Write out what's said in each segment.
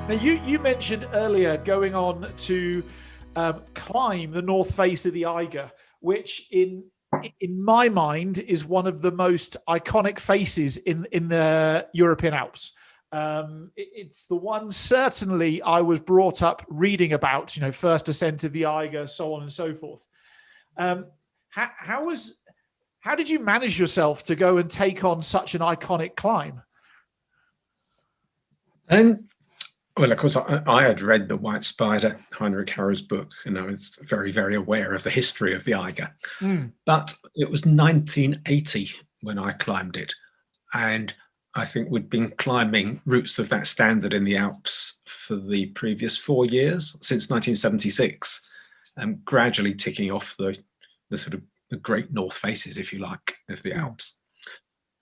Now, you mentioned earlier going on to climb the north face of the Eiger, which in my mind is one of the most iconic faces in the European Alps. It's the one certainly I was brought up reading about, first ascent of the Eiger, so on and so forth. How did you manage yourself to go and take on such an iconic climb? Well, of course, I had read The White Spider, Heinrich Harrow's book, and I was very, very aware of the history of the Eiger. But it was 1980 when I climbed it. And I think we'd been climbing routes of that standard in the Alps for the previous 4 years, since 1976, and gradually ticking off the sort of the great north faces, if you like, of the Alps.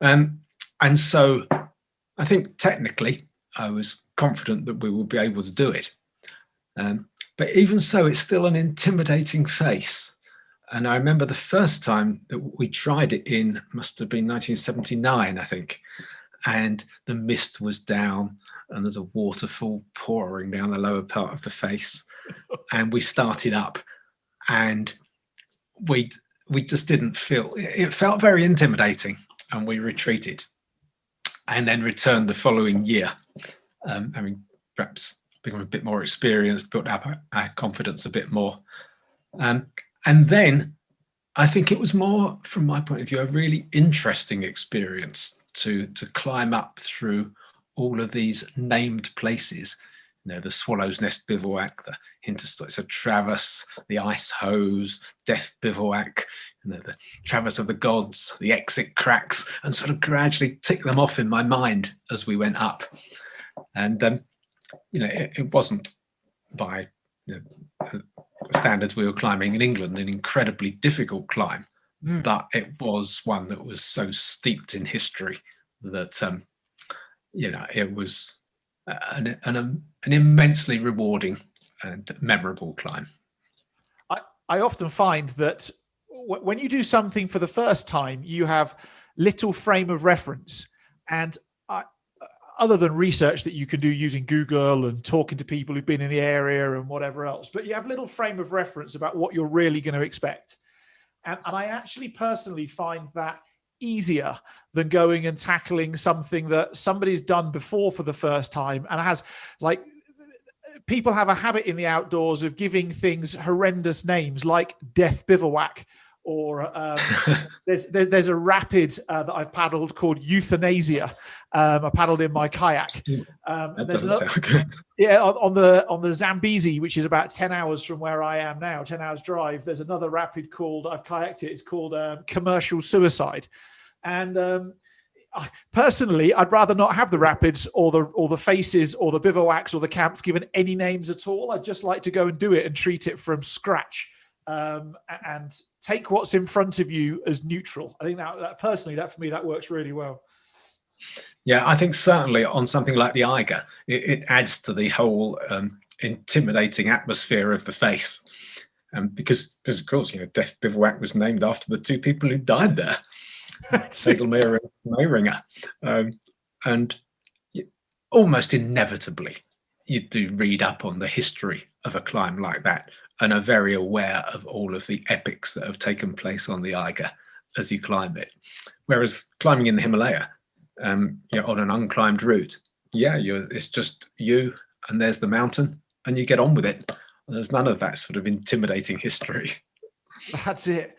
And so I think technically I was confident that we would be able to do it. But even so, it's still an intimidating face. And I remember the first time that we tried it must have been 1979, I think. And the mist was down and there's a waterfall pouring down the lower part of the face. And we started up and we just didn't feel, it felt very intimidating, and we retreated and then returned the following year. Perhaps become a bit more experienced, built up our confidence a bit more. And then I think it was more, from my point of view, a really interesting experience to climb up through all of these named places. The Swallow's Nest Bivouac, the Hinterstoits of Traverse, the Ice Hose, Death Bivouac, the Traverse of the Gods, the Exit Cracks, and sort of gradually tick them off in my mind as we went up. And it wasn't by standards we were climbing in England an incredibly difficult climb, but it was one that was so steeped in history that it was an immensely rewarding and memorable climb. I often find that when you do something for the first time, you have little frame of reference, and other than research that you can do using Google and talking to people who've been in the area and whatever else, but you have little frame of reference about what you're really going to expect. And I actually personally find that easier than going and tackling something that somebody's done before for the first time, and has, like, people have a habit in the outdoors of giving things horrendous names like Death Bivouac, or there's a rapid that I've paddled called Euthanasia. I paddled in my kayak. And there's another, on the Zambezi, which is about 10 hours from where I am now, 10 hours drive. There's another rapid called, I've kayaked it, it's called Commercial Suicide. And personally, I'd rather not have the rapids or the faces or the bivouacs or the camps given any names at all. I'd just like to go and do it and treat it from scratch. And take what's in front of you as neutral. I think that personally, that for me, that works really well. Yeah, I think certainly on something like the Eiger, it adds to the whole intimidating atmosphere of the face. Because of course, Death Bivouac was named after the two people who died there, Segelmeer and Meiringen. And almost inevitably, you do read up on the history of a climb like that, and are very aware of all of the epics that have taken place on the Eiger as you climb it. Whereas climbing in the Himalaya, on an unclimbed route, it's just you, and there's the mountain, and you get on with it. There's none of that sort of intimidating history. That's it.